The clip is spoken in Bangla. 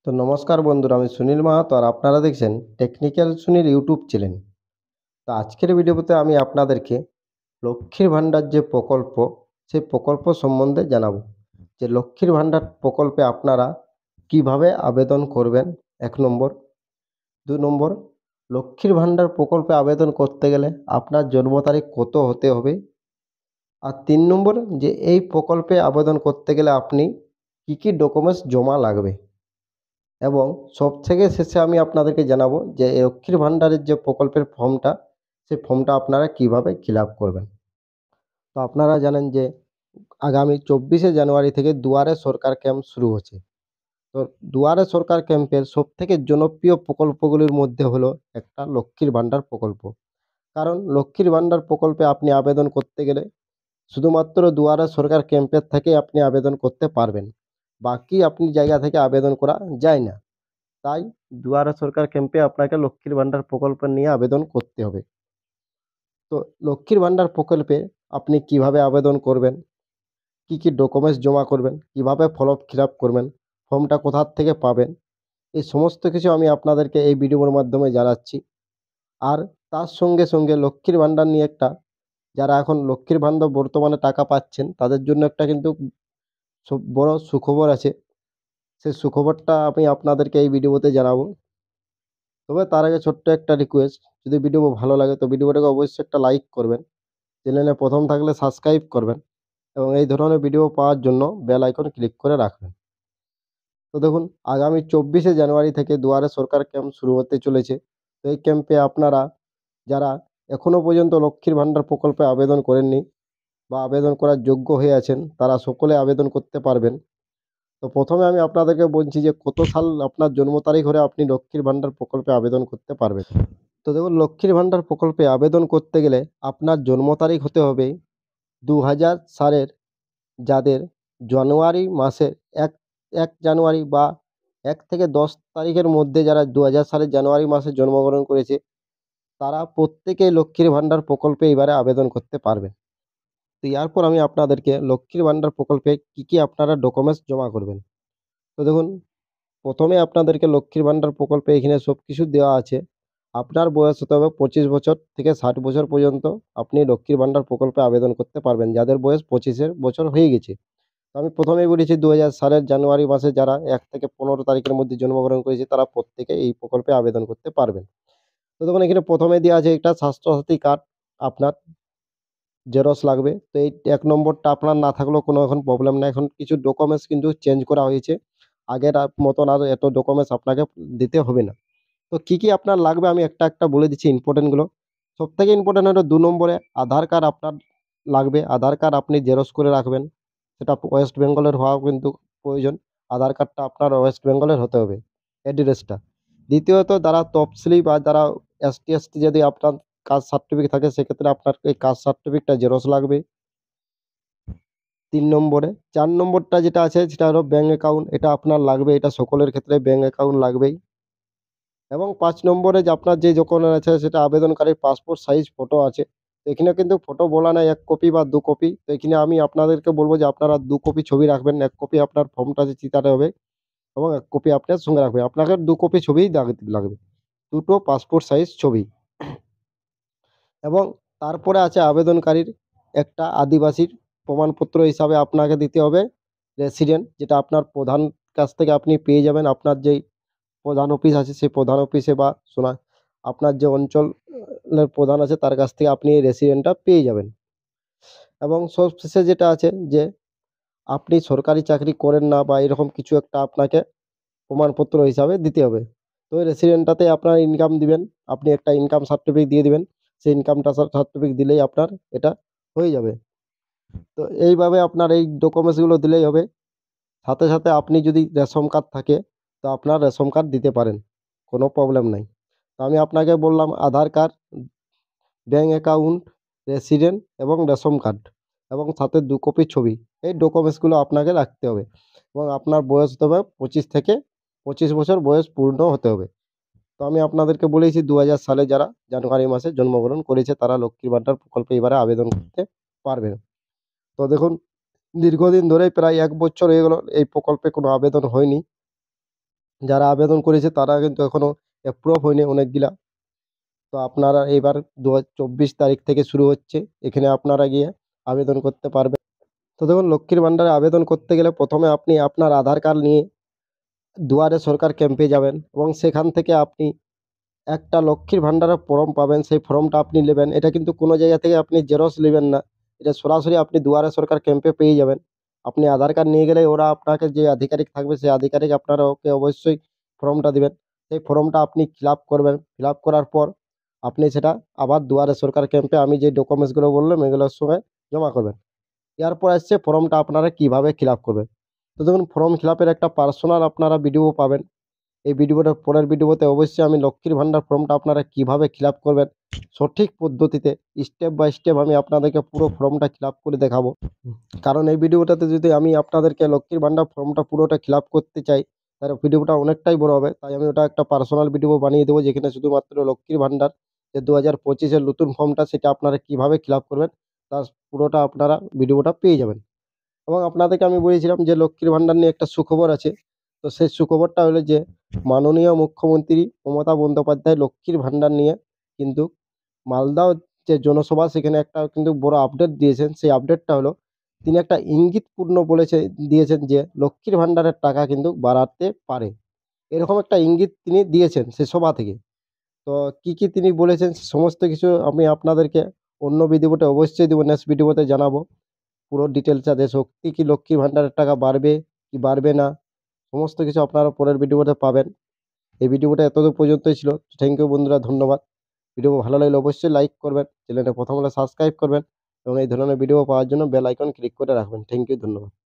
তো নমস্কার বন্ধুরা, আমি সুনীল মাহাতো আর আপনারা দেখছেন টেকনিক্যাল সুনীল ইউটিউব চ্যানেল। তো আজকের ভিডিওতে আমি আপনাদেরকে লক্ষ্মীর ভাণ্ডার যে প্রকল্প, সেই প্রকল্প সম্বন্ধে জানাবো। যে লক্ষ্মীর ভাণ্ডার প্রকল্পে আপনারা কিভাবে আবেদন করবেন, ১ নম্বর। ২ নম্বর, লক্ষ্মীর ভাণ্ডার প্রকল্পে আবেদন করতে গেলে আপনার জন্ম তারিখ কত হতে হবে। আর ৩ নম্বর, যে এই প্রকল্পে আবেদন করতে গেলে আপনি কী কী ডকুমেন্টস জমা লাগবে। এবং সবথেকে শেষে আমি আপনাদেরকে জানাবো যে এই লক্ষ্মীর ভাণ্ডারের যে প্রকল্পের ফর্মটা, সেই ফর্মটা আপনারা কিভাবে ফিল আপ করবেন। তো আপনারা জানেন যে আগামী ২৪শে জানুয়ারি থেকে দুয়ারে সরকার ক্যাম্প শুরু হচ্ছে। তো দুয়ারে সরকার ক্যাম্পের সবথেকে জনপ্রিয় প্রকল্পগুলির মধ্যে হলো একটা লক্ষ্মীর ভাণ্ডার প্রকল্প। কারণ লক্ষ্মীর ভাণ্ডার প্রকল্পে আপনি আবেদন করতে গেলে শুধুমাত্র দুয়ারে সরকার ক্যাম্পের থেকে আপনি আবেদন করতে পারবেন। বাকি আপনি জায়গা থেকে আবেদন করা যায় না। তাই দুয়ারে সরকার ক্যাম্পে আপনাকে লক্ষ্মীর ভাণ্ডার প্রকল্প নিয়ে আবেদন করতে হবে। তো লক্ষ্মীর ভাণ্ডার প্রকল্পে আপনি কিভাবে আবেদন করবেন, কি কি ডকুমেন্টস জমা করবেন, কিভাবে ফর্ম ফিল আপ করবেন, ফর্মটা কোথা থেকে পাবেন, এই সমস্ত কিছু আমি আপনাদেরকে এই ভিডিওর মাধ্যমে জানাচ্ছি। আর তার সঙ্গে সঙ্গে লক্ষ্মীর ভাণ্ডার নিয়ে একটা, যারা এখন লক্ষ্মীর ভাণ্ডার বর্তমানে টাকা পাচ্ছেন তাদের জন্য একটা কিন্তু বড় সুখবর আছে। সেই সুখবরটা আমি আপনাদেরকে এই ভিডিওতে জানাবো। তবে তার আগে ছোট্ট একটা রিকোয়েস্ট, যদি ভিডিও ভালো লাগে তো ভিডিওটাকে অবশ্যই একটা লাইক করবেন, চ্যানেলে প্রথম থাকলে সাবস্ক্রাইব করবেন এবং এই ধরনের ভিডিও পাওয়ার জন্য বেল আইকন ক্লিক করে রাখবেন। তো দেখুন, আগামী ২৪শে জানুয়ারি থেকে দুয়ারে সরকার ক্যাম্প শুরু হতে চলেছে। তো এই ক্যাম্পে আপনারা যারা এখনও পর্যন্ত লক্ষ্মীর ভাণ্ডার প্রকল্পে আবেদন করেননি বা আবেদন করার যোগ্য হয়ে আছেন, তারা সকলে আবেদন করতে পারবেন। তো প্রথমে আমি আপনাদেরকে বলছি যে কত সাল আপনার জন্ম তারিখ হলে আপনি লক্ষ্মীর ভাণ্ডার প্রকল্পে আবেদন করতে পারবেন। তো দেখুন, লক্ষ্মীর ভাণ্ডার প্রকল্পে আবেদন করতে গেলে আপনার জন্ম তারিখ হতে হবে ২০০০ সালের, যাদের জানুয়ারি মাসের এক ১ জানুয়ারি বা ১ থেকে ১০ তারিখের মধ্যে যারা ২০০০ সালের জানুয়ারি মাসে জন্মগ্রহণ করেছে, তারা প্রত্যেকেই লক্ষ্মীর ভাণ্ডার প্রকল্পে এবারে আবেদন করতে পারবেন। তো এরপর আমি আপনাদেরকে লক্ষ্মীর ভাণ্ডার প্রকল্পে কী কী আপনারা ডকুমেন্টস জমা করবেন। তো দেখুন, প্রথমে আপনাদেরকে লক্ষ্মীর ভাণ্ডার প্রকল্পে এখানে সব কিছু দেওয়া আছে। আপনার বয়স হতে হবে ২৫ বছর থেকে ৬০ বছর পর্যন্ত আপনি লক্ষ্মীর ভাণ্ডার প্রকল্পে আবেদন করতে পারবেন, যাদের বয়স ২৫ বছর হয়ে গেছে। তো আমি প্রথমেই বলেছি ২০০০ সালের জানুয়ারি মাসে যারা ১ থেকে ১৫ তারিখের মধ্যে জন্মগ্রহণ করেছে তারা প্রত্যেকে এই প্রকল্পে আবেদন করতে পারবেন। তো দেখুন, এখানে প্রথমে দেওয়া আছে একটা স্বাস্থ্যসাথী কার্ড, আপনার জেরক্স লাগবে। তো এই ১ নম্বরটা আপনার না থাকলেও কোনো এখন প্রবলেম নাই। এখন কিছু ডকুমেন্টস কিন্তু চেঞ্জ করা হয়েছে। আগের মতন আর এত ডকুমেন্টস আপনাকে দিতে হবে না। তো কী, কী আপনার লাগবে আমি একটা, একটা বলে দিচ্ছি ইম্পোর্টেন্টগুলো। সবথেকে ইম্পোর্টেন্ট হলো ২ নম্বরে আধার কার্ড আপনার লাগবে। আধার কার্ড আপনি জেরক্স করে রাখবেন। সেটা ওয়েস্ট বেঙ্গলের হওয়াও কিন্তু প্রয়োজন। আধার কার্ডটা আপনার ওয়েস্ট বেঙ্গলের হতে হবে, অ্যাড্রেসটা। দ্বিতীয়ত, যারা তফসিলি বা যারা এসটি যদি আপনার কাস্ট সার্টিফিকেট থাকে সেক্ষেত্রে আপনার এই কাস্ট সার্টিফিকেটটা জেরক্স লাগবে ৩ নম্বরে। ৪ নম্বরটা যেটা আছে সেটা হলো ব্যাঙ্ক অ্যাকাউন্ট। এটা আপনার লাগবে। এটা সকলের ক্ষেত্রে ব্যাঙ্ক অ্যাকাউন্ট লাগবেই। এবং ৫ নম্বরে যে আপনার যে ডকুমেন্ট আছে সেটা আবেদনকারীর পাসপোর্ট সাইজ ফটো আছে। এখানে কিন্তু ফটো বলা নাই ১ কপি বা ২ কপি। তো এখানে আমি আপনাদেরকে বলব যে আপনারা ২ কপি ছবি রাখবেন। ১ কপি আপনার ফর্মটা যে চিটাতে হবে এবং ১ কপি আপনার সঙ্গে রাখবেন। আপনাকে ২ কপি ছবিই লাগবে। দুটো পাসপোর্ট সাইজ ছবি। এবং তারপরে আছে আবেদনকারীর একটা আদিবাসীর প্রমাণপত্র হিসাবে আপনাকে দিতে হবে রেসিডেন্ট, যেটা আপনার প্রধান কাছ থেকে আপনি পেয়ে যাবেন। আপনার যেই প্রধান অফিস আছে সেই প্রধান অফিসে বা আপনার যে অঞ্চলের প্রধান আছে তার কাছ থেকে আপনি এই রেসিডেন্টটা পেয়ে যাবেন। এবং সবশেষে যেটা আছে যে আপনি সরকারি চাকরি করেন না বা এরকম কিছু একটা আপনাকে প্রমাণপত্র হিসাবে দিতে হবে। তো ওই রেসিডেন্টটাতে আপনার ইনকাম দিবেন। আপনি একটা ইনকাম সার্টিফিকেট দিয়ে দিবেন। সেই ইনকামটা সার্টিফিকেট দিলেই আপনার এটা হয়ে যাবে। তো এইভাবে আপনার এই ডকুমেন্টসগুলো দিলেই হবে। সাথে, সাথে আপনি যদি রেশন কার্ড থাকে তো আপনার রেশন কার্ড দিতে পারেন। কোনো প্রবলেম নাই। তো আমি আপনাকে বললাম আধার কার্ড, ব্যাঙ্ক অ্যাকাউন্ট, রেসিডেন্ট এবং রেশন কার্ড এবং সাথে ২ কপি ছবি। এই ডকুমেন্টসগুলো আপনাকে রাখতে হবে এবং আপনার বয়স হতে হবে ২৫ থেকে ২৫ বছর বয়স পূর্ণ হতে হবে। তো আমি আপনাদেরকে বলেছি ২০০০ সালে যারা জানুয়ারি মাসে জন্মগ্রহণ করেছে তারা লক্ষ্মীর ভাণ্ডার প্রকল্পে এবারে আবেদন করতে পারবেন। তো দেখুন, দীর্ঘদিন ধরেই প্রায় ১ বছর হয়ে গেল এই প্রকল্পে কোনো আবেদন হয়নি। যারা আবেদন করেছে তারা কিন্তু এখনও অ্যাপ্রুভ হয়নি অনেকগুলা। তো আপনারা এবার 24 তারিখ থেকে শুরু হচ্ছে, এখানে আপনারা গিয়ে আবেদন করতে পারবেন। তো দেখুন, লক্ষ্মীর ভাণ্ডারে আবেদন করতে গেলে প্রথমে আপনি আপনার আধার কার্ড নিয়ে দুয়ারে সরকার ক্যাম্পে যাবেন এবং সেখান থেকে আপনি একটা লক্ষ্মীর ভাণ্ডারের ফর্ম পাবেন, সেই ফর্মটা আপনি নেবেন। এটা কিন্তু কোনো জায়গা থেকে আপনি জেরক্স নেবেন না, এটা সরাসরি আপনি দুয়ারে সরকার ক্যাম্পে পেয়ে যাবেন। আপনি আধার কার্ড নিয়ে গেলে ওরা আপনাকে, যে আধিকারিক থাকবে সেই আধিকারিক আপনারা ওকে অবশ্যই ফর্মটা দিবেন। সেই ফর্মটা আপনি ফিল আপ করবেন, ফিল আপ করার পর আপনি সেটা আবার দুয়ারে সরকার ক্যাম্পে আমি যে ডকুমেন্টসগুলো বললাম এগুলোর সঙ্গে জমা করবেন। এরপর আসছে ফর্মটা আপনারা কীভাবে ফিল আপ করবেন। তো দেখুন, ফর্ম ফিল আপের একটা পার্সোনাল আপনারা ভিডিও পাবেন। এই ভিডিওটার পরের ভিডিওতে অবশ্যই আমি লক্ষ্মীর ভাণ্ডার ফর্মটা আপনারা কীভাবে ফিল আপ করবেন সঠিক পদ্ধতিতে স্টেপ বাই স্টেপ আমি আপনাদেরকে পুরো ফর্মটা ফিল আপ করে দেখাবো। কারণ এই ভিডিওটাতে যদি আমি আপনাদেরকে লক্ষ্মীর ভাণ্ডার ফর্মটা পুরোটা ফিল আপ করতে চাই, তাহলে ভিডিওটা অনেকটাই বড় হবে। তাই আমি ওটা একটা পার্সোনাল ভিডিও বানিয়ে দেবো, যেখানে শুধুমাত্র লক্ষ্মীর ভাণ্ডার যে 2025-এর নতুন ফর্মটা সেটা আপনারা কীভাবে ফিল আপ করবেন তার পুরোটা আপনারা ভিডিওটা পেয়ে যাবেন। এবং আপনাদেরকে আমি বলেছিলাম যে লক্ষ্মীর ভাণ্ডার নিয়ে একটা সুখবর আছে। তো সেই সুখবরটা হলো যে মাননীয় মুখ্যমন্ত্রী মমতা বন্দ্যোপাধ্যায় লক্ষ্মীর ভাণ্ডার নিয়ে কিন্তু মালদহ যে জনসভা সেখানে একটা কিন্তু বড় আপডেট দিয়েছেন। সেই আপডেটটা হলো তিনি একটা ইঙ্গিতপূর্ণ দিয়েছেন যে লক্ষ্মীর ভাণ্ডারের টাকা কিন্তু বাড়াতে পারে। এরকম একটা ইঙ্গিত তিনি দিয়েছেন সে সভা থেকে। তো কি তিনি বলেছেন সমস্ত কিছু আমি আপনাদেরকে অন্য ভিডিওতে অবশ্যই দেবো, নেক্সট ভিডিওতে জানাবো। পুরো ডিটেলসটা সত্যি কি লক্ষ্মীর ভাণ্ডারের টাকা বাড়বে কি বাড়বে না, সমস্ত কিছু আপনারা পরের ভিডিওতে পাবেন। এই ভিডিওটা এতদূর পর্যন্তই ছিল। থ্যাংক ইউ বন্ধুরা, ধন্যবাদ। ভিডিও ভালো লাগলে অবশ্যই লাইক করবেন, চ্যানেলটা প্রথম হলে সাবস্ক্রাইব করবেন এবং এই ধরনের ভিডিও পাওয়ার জন্য বেল আইকন ক্লিক করে রাখবেন। থ্যাংক ইউ, ধন্যবাদ।